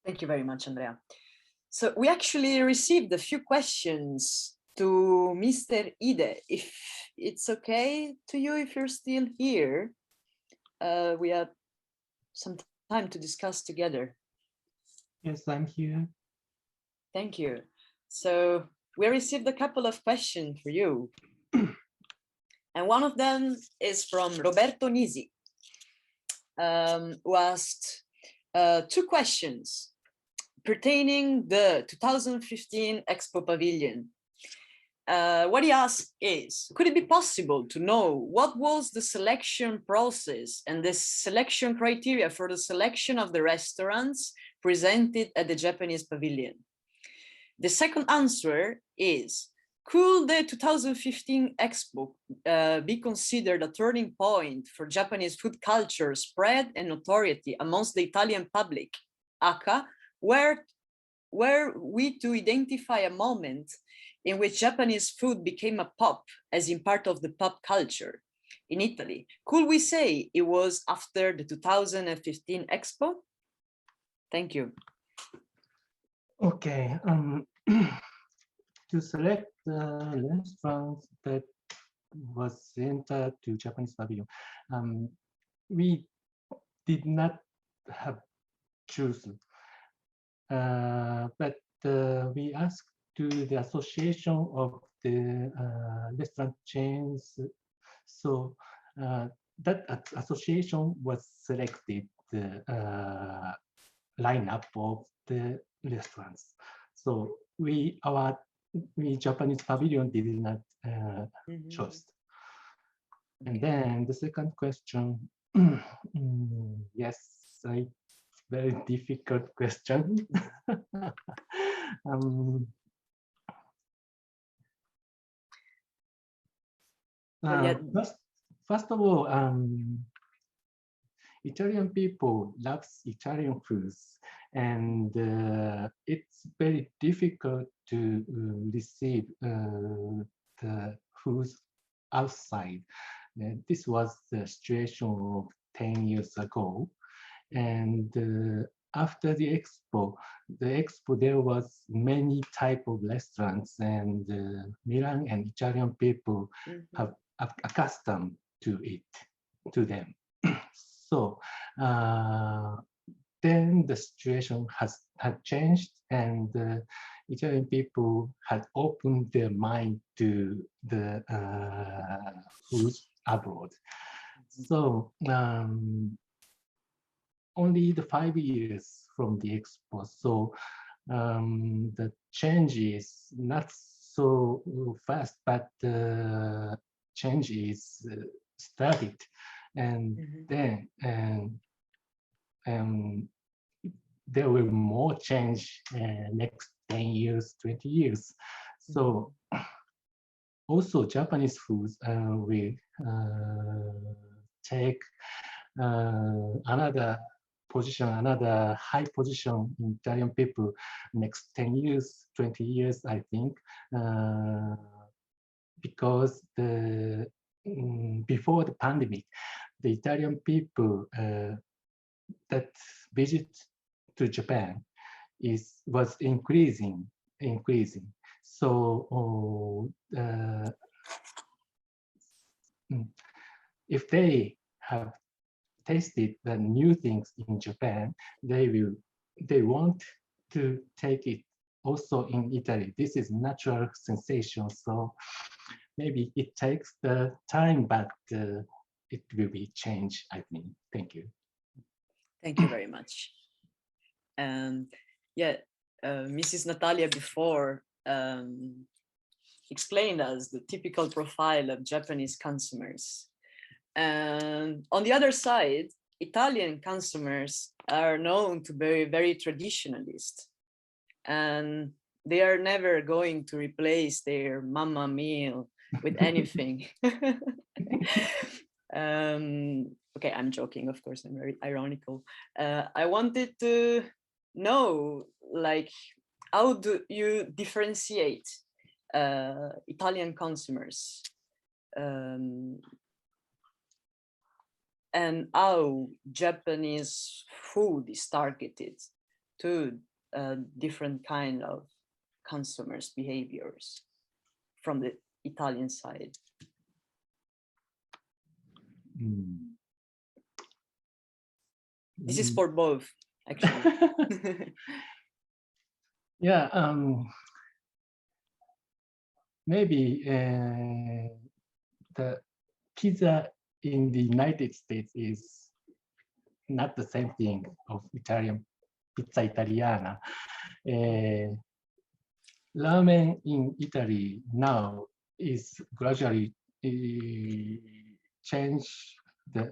Thank you very much, Andrea. So we actually received a few questions to Mr. Ide. If it's okay to you, if you're still here, we have some time to discuss together. Yes, I'm here. Thank you. So we received a couple of questions for you. And one of them is from Roberto Nisi, who asked two questions pertaining the 2015 Expo Pavilion. What he asked is, could it be possible to know what was the selection process and the selection criteria for the selection of the restaurants presented at the Japanese pavilion? The second answer is, could the 2015 Expo be considered a turning point for Japanese food culture spread and notoriety amongst the Italian public, aka, were we to identify a moment in which Japanese food became a pop, as in part of the pop culture in Italy? Could we say it was after the 2015 Expo? Thank you. Okay. To select the restaurants that was entered to Japanese pavilion, we did not have chosen, but we asked to the association of the restaurant chains. So that association was selected the lineup of the restaurants. So we Japanese pavilion did not choose. And then the second question, yes, very difficult question. First of all, Italian people love Italian foods, and it's very difficult to receive the foods outside. This was the situation of 10 years ago. And after the expo, there was many type of restaurants, and Milan and Italian people have accustomed to them. So then the situation had changed, and Italian people had opened their mind to the food abroad. So only the 5 years from the expo, so the change is not so fast, but the change is started, and then there will be more change next 10 years, 20 years. So also Japanese foods will take another position, another high position in Italian people next 10 years, 20 years, I think, because before the pandemic, the Italian people that visit to Japan was increasing. So if they have tasted the new things in Japan, they want to take it also in Italy. This is natural sensation, so maybe it takes the time, but it will be changed, I think. Thank you. Thank you very much. Yeah, Mrs. Natalia before explained us the typical profile of Japanese consumers. And on the other side, Italian consumers are known to be very traditionalist, and they are never going to replace their mama meal with anything. Okay, I'm joking, of course, I'm very ironical. I wanted to know, like, how do you differentiate Italian consumers and how Japanese food is targeted to different kind of consumers' behaviors from the Italian side? This is for both, actually. Yeah, maybe the pizza in the United States is not the same thing of Italian pizza italiana. Ramen in Italy now is gradually change the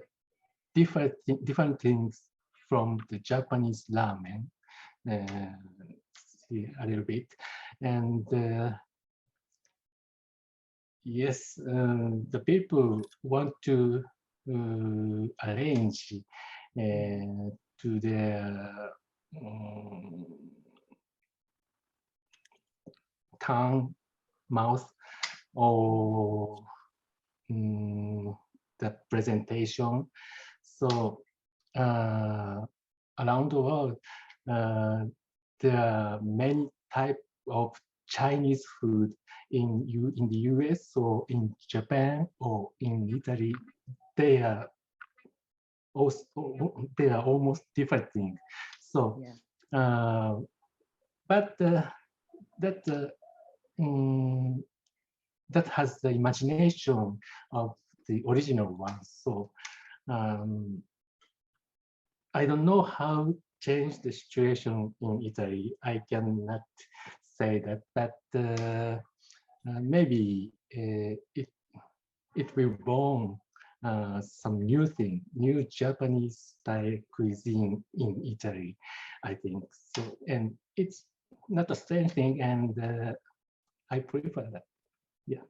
different things from the Japanese ramen. See a little bit, and yes, the people want to arrange to their tongue, mouth, or the presentation. So around the world, there are many types of Chinese food in the US or in Japan or in Italy. They are almost different things. So, yeah. But that has the imagination of the original one. So I don't know how change the situation in Italy. I cannot say that, but maybe it will born some new thing, new Japanese style cuisine in Italy, I think. So, and it's not the same thing, and I prefer that. Yeah.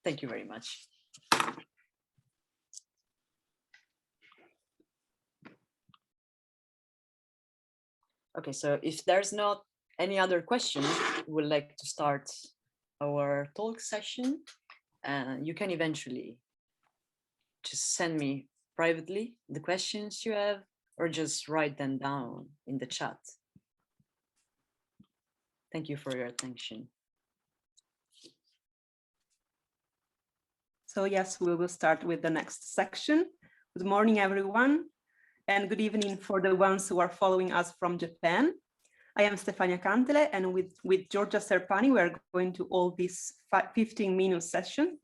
Thank you very much. Okay, so if there's not any other question, we'd like to start our talk session. You can eventually just send me privately the questions you have, or just write them down in the chat. Thank you for your attention. So yes, we will start with the next section. Good morning, everyone, and good evening for the ones who are following us from Japan. I am Stefania Cantele, and with Giorgia Serpani, we are going to hold this 15-minute session.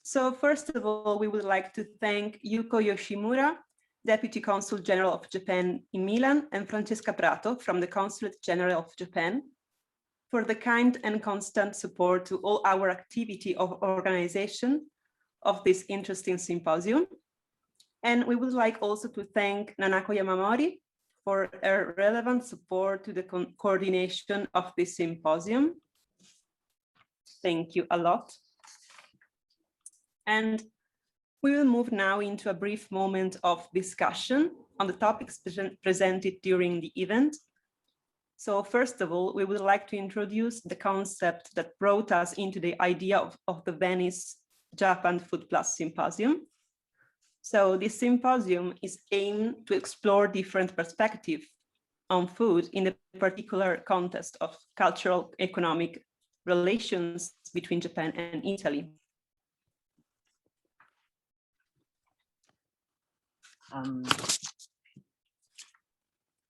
So first of all, we would like to thank Yuko Yoshimura, Deputy Consul General of Japan in Milan, and Francesca Prato from the Consulate General of Japan for the kind and constant support to all our activity of organization of this interesting symposium. And we would like also to thank Nanako Yamamori for her relevant support to the coordination of this symposium. Thank you a lot. And we will move now into a brief moment of discussion on the topics presented during the event. So first of all, we would like to introduce the concept that brought us into the idea of the Venice Japan Food Plus Symposium. So this symposium is aimed to explore different perspectives on food in the particular context of cultural economic relations between Japan and Italy.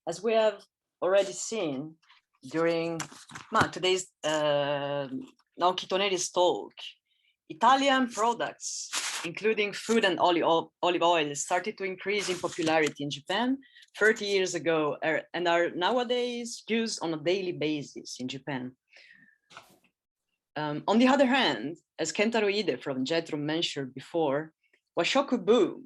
As we have already seen during today's Naoki Toneri's talk, Italian products, including food and olive oil, started to increase in popularity in Japan 30 years ago and are nowadays used on a daily basis in Japan. On the other hand, as Kentaro Ide from JETRO mentioned before, Washoku boom,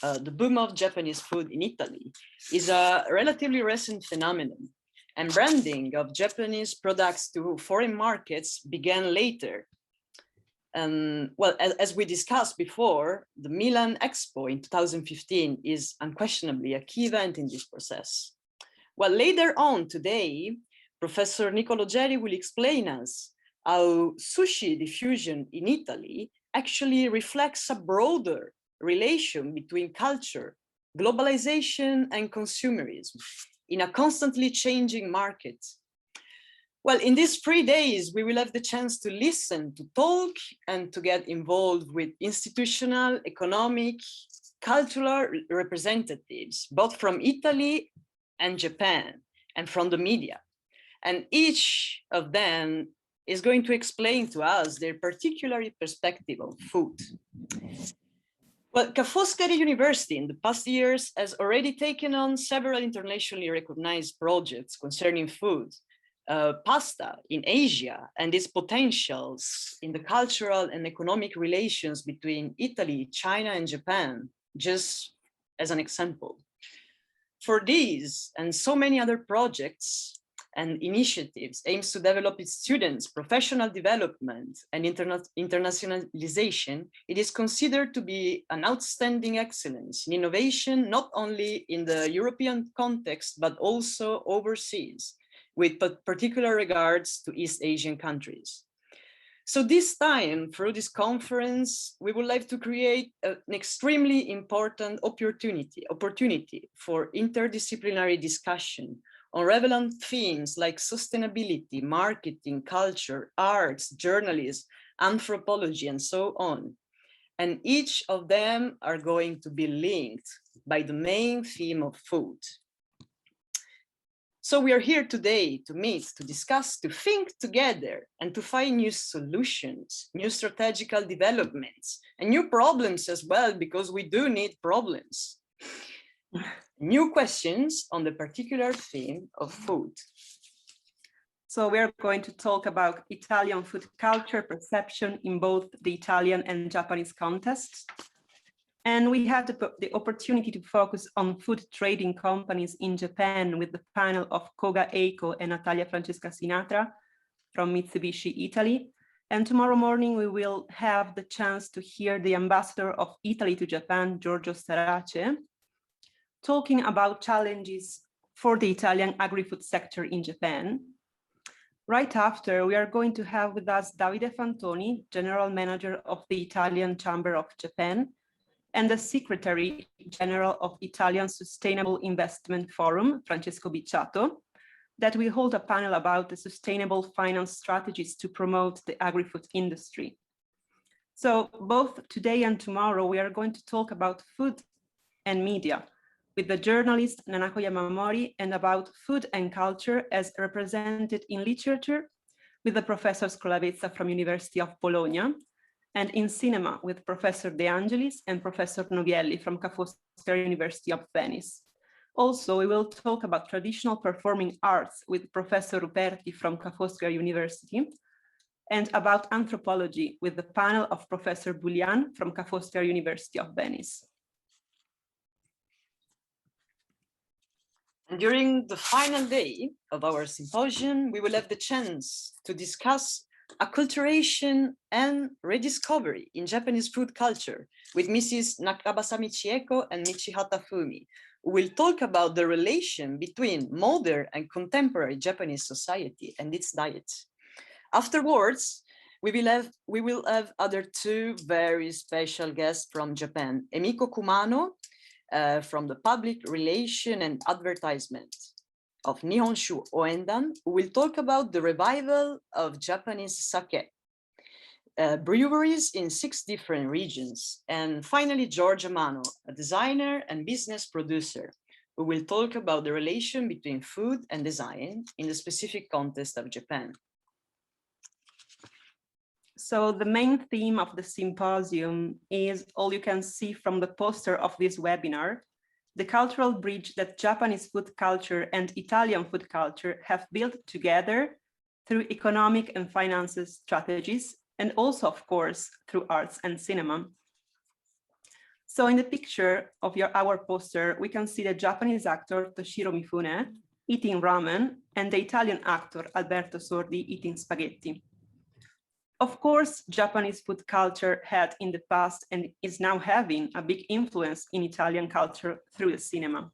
the boom of Japanese food in Italy, is a relatively recent phenomenon, and branding of Japanese products to foreign markets began later. Well, as we discussed before, the Milan Expo in 2015 is unquestionably a key event in this process. Well, later on today, Professor Nicolo Geri will explain us how sushi diffusion in Italy actually reflects a broader relation between culture globalization and consumerism in a constantly changing market. Well, in these 3 days, we will have the chance to listen, to talk, and to get involved with institutional, economic, cultural representatives, both from Italy and Japan, and from the media. And each of them is going to explain to us their particular perspective on food. Well, Ca' Foscari University in the past years has already taken on several internationally recognized projects concerning food, pasta in Asia, and its potentials in the cultural and economic relations between Italy, China, and Japan, just as an example. For these and so many other projects and initiatives aims to develop its students' professional development and internationalization, it is considered to be an outstanding excellence in innovation, not only in the European context, but also overseas, with particular regards to East Asian countries. So this time, through this conference, we would like to create an extremely important opportunity for interdisciplinary discussion on relevant themes like sustainability, marketing, culture, arts, journalism, anthropology, and so on. And each of them are going to be linked by the main theme of food. So we are here today to meet, to discuss, to think together, and to find new solutions, new strategical developments, and new problems as well, because we do need problems. New questions on the particular theme of food. So we're going to talk about Italian food culture perception in both the Italian and Japanese contexts. And we had the opportunity to focus on food trading companies in Japan with the panel of Koga Eiko and Natalia Francesca Sinatra from Mitsubishi, Italy. And tomorrow morning, we will have the chance to hear the ambassador of Italy to Japan, Giorgio Sarace, talking about challenges for the Italian agri-food sector in Japan. Right after, we are going to have with us Davide Fantoni, General Manager of the Italian Chamber of Japan, and the Secretary General of Italian Sustainable Investment Forum, Francesco Bicciato, that will hold a panel about the sustainable finance strategies to promote the agri-food industry. So both today and tomorrow, we are going to talk about food and media with the journalist Nanako Yamamori, and about food and culture as represented in literature with the Professor Scolavezza from University of Bologna, and in cinema with Professor De Angelis and Professor Novielli from Ca' Foscari University of Venice. Also, we will talk about traditional performing arts with Professor Ruperti from Ca' Foscari University, and about anthropology with the panel of Professor Bullian from Ca' Foscari University of Venice. And during the final day of our symposium, we will have the chance to discuss acculturation and rediscovery in Japanese food culture with Mrs. Nakabasa Michieko and Michihata Fumi, who will talk about the relation between modern and contemporary Japanese society and its diet. Afterwards, we will have other two very special guests from Japan, Emiko Kumano from the Public Relation and Advertisement of Nihonshu Oendan, who will talk about the revival of Japanese sake breweries in 6 different regions. And finally, George Amano, a designer and business producer, who will talk about the relation between food and design in the specific context of Japan. So the main theme of the symposium is all you can see from the poster of this webinar, the cultural bridge that Japanese food culture and Italian food culture have built together through economic and finances strategies, and also, of course, through arts and cinema. So in the picture of our poster, we can see the Japanese actor Toshiro Mifune eating ramen and the Italian actor Alberto Sordi eating spaghetti. Of course, Japanese food culture had in the past and is now having a big influence in Italian culture through the cinema.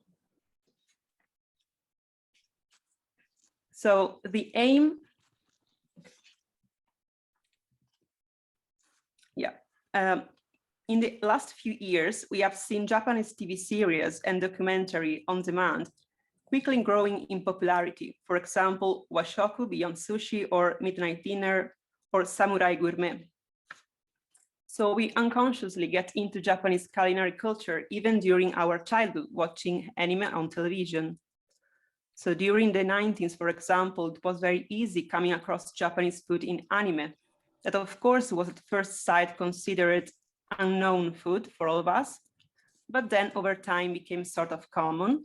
So the aim, in the last few years, we have seen Japanese TV series and documentary on demand quickly growing in popularity. For example, Washoku Beyond Sushi or Midnight Dinner or Samurai Gourmet. So we unconsciously get into Japanese culinary culture even during our childhood watching anime on television. So during the 90s, for example, it was very easy coming across Japanese food in anime. That of course was at first sight considered unknown food for all of us, but then over time became sort of common.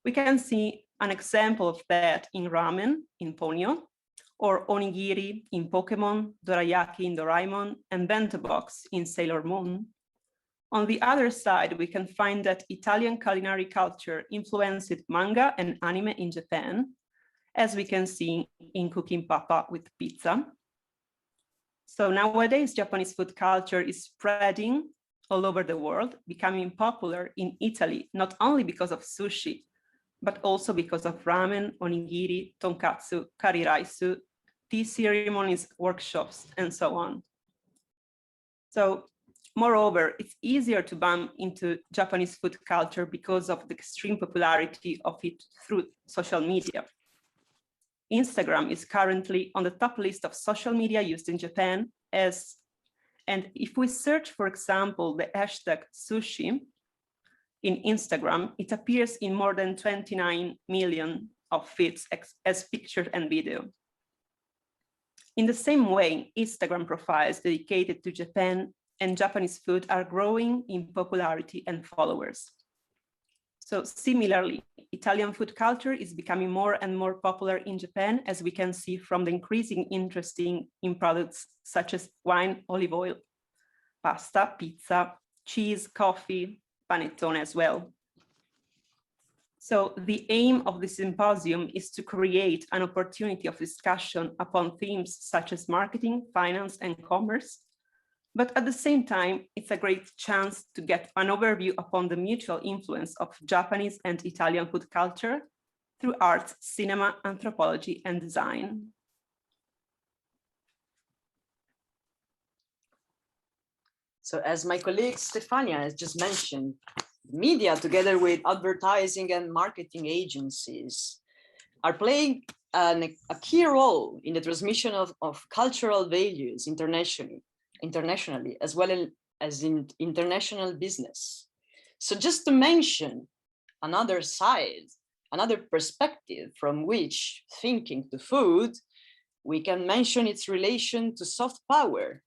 We can see an example of that in ramen in Ponyo, or onigiri in Pokemon, dorayaki in Doraemon, and bento box in Sailor Moon. On the other side, we can find that Italian culinary culture influenced manga and anime in Japan, as we can see in Cooking Papa with pizza. So nowadays, Japanese food culture is spreading all over the world, becoming popular in Italy, not only because of sushi, but also because of ramen, onigiri, tonkatsu, curry rice, tea ceremonies, workshops, and so on. So moreover, it's easier to bump into Japanese food culture because of the extreme popularity of it through social media. Instagram is currently on the top list of social media used in Japan and if we search, for example, the hashtag sushi in Instagram, it appears in more than 29 million of feeds as picture and video. In the same way, Instagram profiles dedicated to Japan and Japanese food are growing in popularity and followers. So similarly, Italian food culture is becoming more and more popular in Japan, as we can see from the increasing interest in products such as wine, olive oil, pasta, pizza, cheese, coffee, panettone as well. So the aim of the symposium is to create an opportunity of discussion upon themes such as marketing, finance, and commerce. But at the same time, it's a great chance to get an overview upon the mutual influence of Japanese and Italian food culture through arts, cinema, anthropology, and design. So as my colleague Stefania has just mentioned, media together with advertising and marketing agencies are playing a key role in the transmission of cultural values internationally, as well as in international business. So just to mention another side, another perspective from which thinking to food, we can mention its relation to soft power.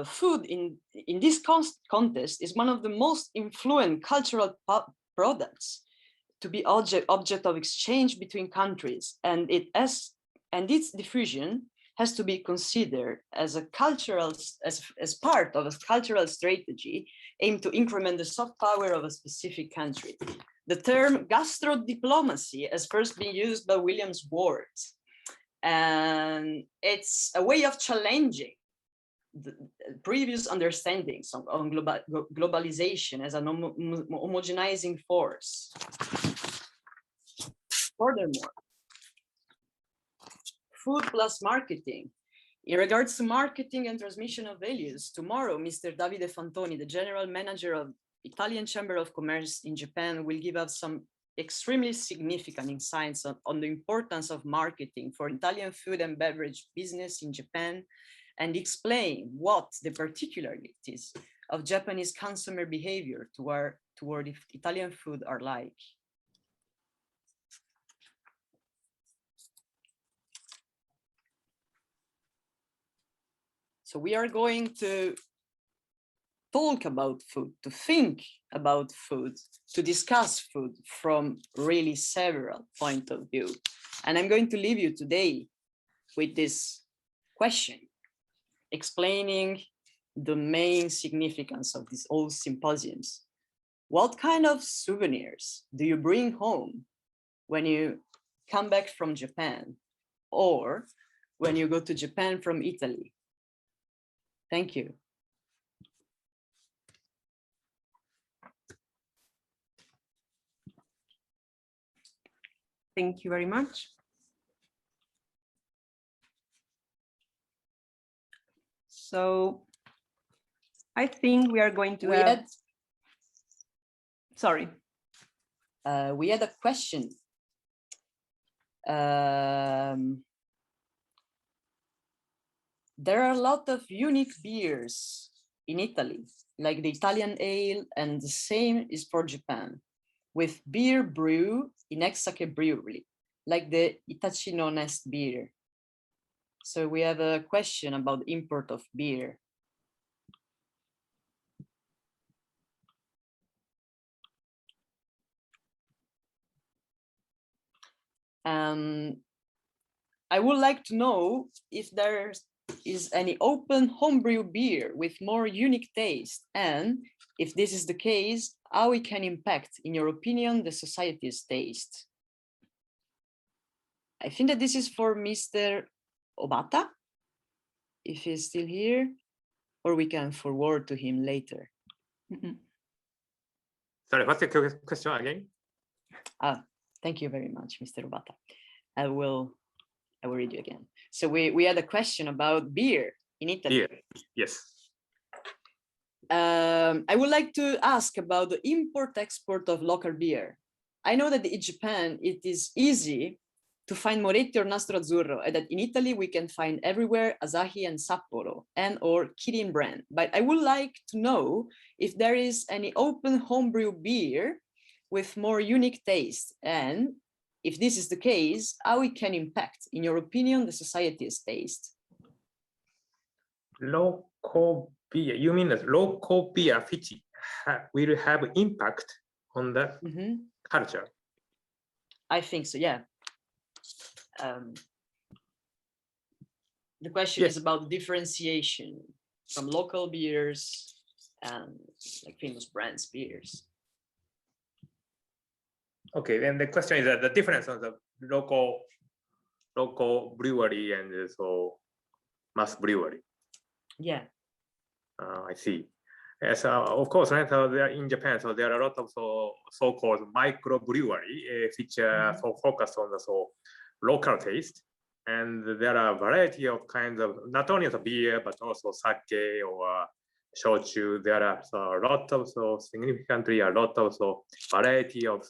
Food in this context is one of the most influent cultural products to be object of exchange between countries, and its diffusion has to be considered as a cultural as part of a cultural strategy aimed to increment the soft power of a specific country. The term gastrodiplomacy has first been used by William Ward, and it's a way of challenging the previous understandings on globalization as an homogenizing force. Furthermore, food plus marketing. In regards to marketing and transmission of values, tomorrow, Mr. Davide Fantoni, the general manager of Italian Chamber of Commerce in Japan, will give us some extremely significant insights on the importance of marketing for Italian food and beverage business in Japan, and explain what the particularities of Japanese consumer behavior toward Italian food are like. So we are going to talk about food, to think about food, to discuss food from really several points of view. And I'm going to leave you today with this question, explaining the main significance of these old symposiums. What kind of souvenirs do you bring home when you come back from Japan, or when you go to Japan from Italy? Thank you. Thank you very much. So I think we are going to have... Sorry. We had a question. There are a lot of unique beers in Italy, like the Italian ale, and the same is for Japan, with beer brew in Exake Brewery, like the Itachi no Nest beer. So we have a question about import of beer. I would like to know if there is any open homebrew beer with more unique taste, and if this is the case, how it can impact, in your opinion, the society's taste. I think that this is for Mr. Obata, if he's still here, or we can forward to him later. Sorry, what's the question again? Thank you very much, Mr. Obata. I will read you again. So we had a question about beer in Italy. Beer, yes. I would like to ask about the import-export of local beer. I know that in Japan, it is easy to find Moretti or Nastro Azzurro, and that in Italy, we can find everywhere Asahi and Sapporo and or Kirin brand. But I would like to know if there is any open homebrew beer with more unique taste, and if this is the case, how it can impact, in your opinion, the society's taste. Local beer, you mean that local beer which will have impact on the culture? I think so, yeah. The question is about differentiation from local beers and like famous brands beers. Okay, then the question is that the difference of the local brewery and so mass brewery. Yeah. I see. Yes, of course, right, there in Japan, so there are a lot of so-called micro brewery which focus on the local taste, and there are a variety of kinds of not only the beer but also sake or shochu. There are a lot of significantly a lot of variety of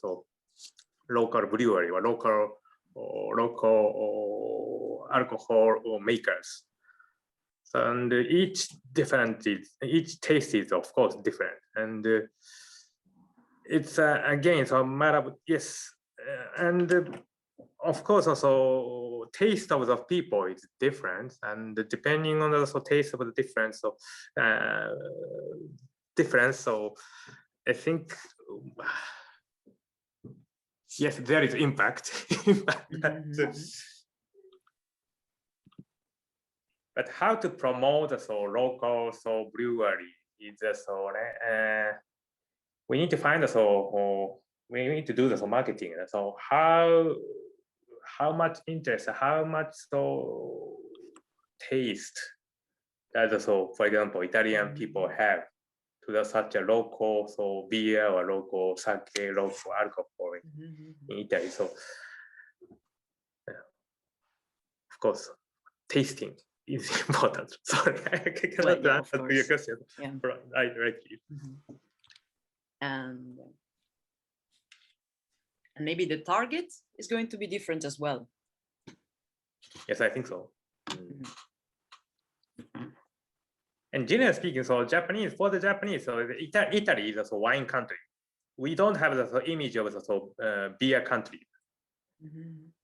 local brewery or local alcohol makers. And each taste is of course different, and it's again so a matter of and of course also taste of the people is different, and depending on the taste of the difference, so I think yes, there is impact. But how to promote the local brewery is we need to find we need to do the marketing. So how much interest, how much taste does for example Italian people have to such a local beer or local sake, local alcohol in Italy. So of course tasting is important. Sorry, I cannot answer your question directly. And maybe the target is going to be different as well. Yes, I think so. And generally speaking, for the Japanese, Italy is a wine country. We don't have the image of the beer country.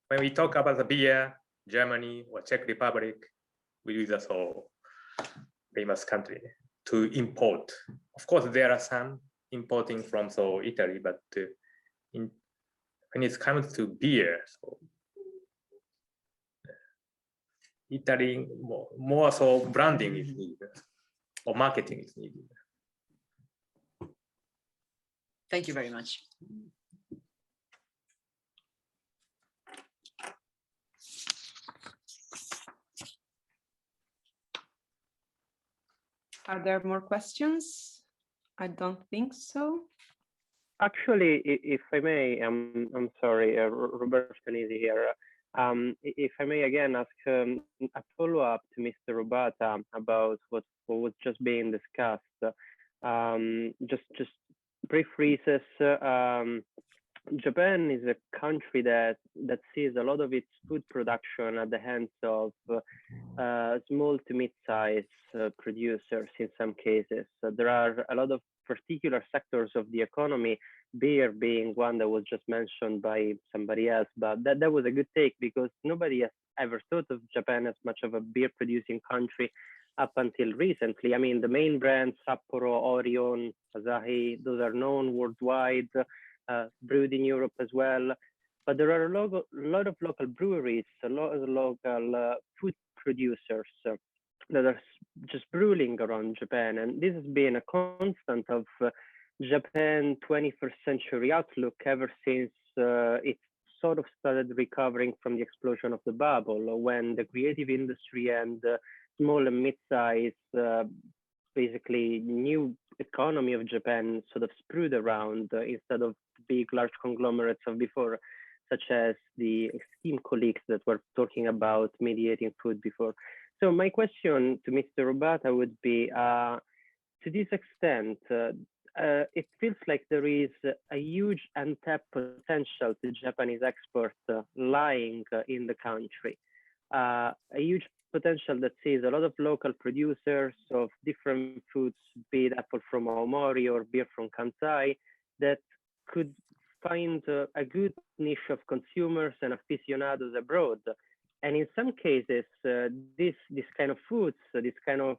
When we talk about the beer, Germany or Czech Republic, we use a famous country to import. Of course, there are some importing from Italy, but when it comes to beer, Italy more branding is needed or marketing is needed. Thank you very much. Are there more questions? I don't think so. Actually, if I may, I'm sorry, Roberto Canisi here. If I may again ask a follow-up to Mr. Robata about what was just being discussed. Just brief recess. Japan is a country that sees a lot of its food production at the hands of small to mid-size producers in some cases. There are a lot of particular sectors of the economy, beer being one that was just mentioned by somebody else, but that was a good take because nobody has ever thought of Japan as much of a beer producing country up until recently. I mean, the main brands, Sapporo, Orion, Asahi, those are known worldwide, brewed in Europe as well. But there are a lot of local breweries, a lot of local food producers that are just brewing around Japan. And this has been a constant of Japan 21st century outlook ever since it sort of started recovering from the explosion of the bubble, when the creative industry and small and mid-size, basically new economy of Japan sort of sprued around instead of big, large conglomerates of before, such as the esteemed colleagues that were talking about mediating food before. So my question to Mr. Robata would be, to this extent, it feels like there is a huge untapped potential to Japanese exports lying in the country. A huge potential that sees a lot of local producers of different foods, be it apple from Aomori or beer from Kansai, that could find a good niche of consumers and aficionados abroad. And in some cases, this kind of foods, this kind of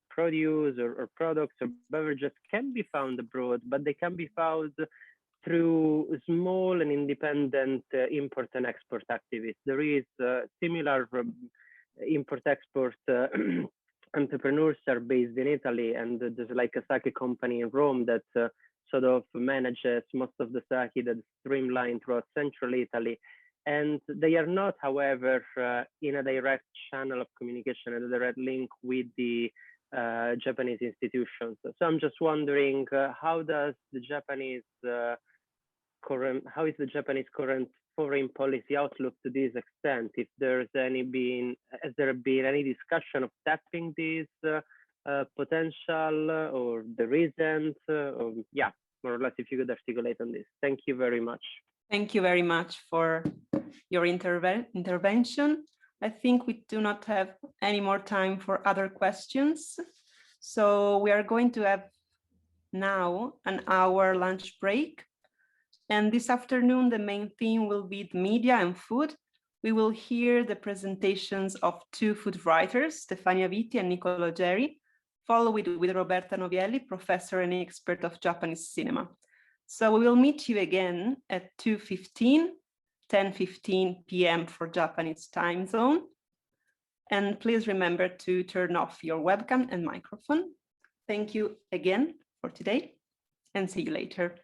produce or products or beverages can be found abroad, but they can be found through small and independent import and export activities. There is similar import-export entrepreneurs are based in Italy, and there's like a sake company in Rome that sort of manages most of the sake that's streamlined throughout central Italy. And they are not, however, in a direct channel of communication and a direct link with the Japanese institutions. So I'm just wondering, how is the Japanese current foreign policy outlook to this extent? If has there been any discussion of tapping this potential, or there isn't? Yeah, more or less, if you could articulate on this. Thank you very much. Thank you very much for your intervention. I think we do not have any more time for other questions. So we are going to have now an hour lunch break. And this afternoon, the main theme will be media and food. We will hear the presentations of two food writers, Stefania Vitti and Niccolò Geri, followed with Roberta Novielli, professor and expert of Japanese cinema. So we will meet you again at 2:15, 10:15 p.m. for Japanese time zone. And please remember to turn off your webcam and microphone. Thank you again for today, and see you later.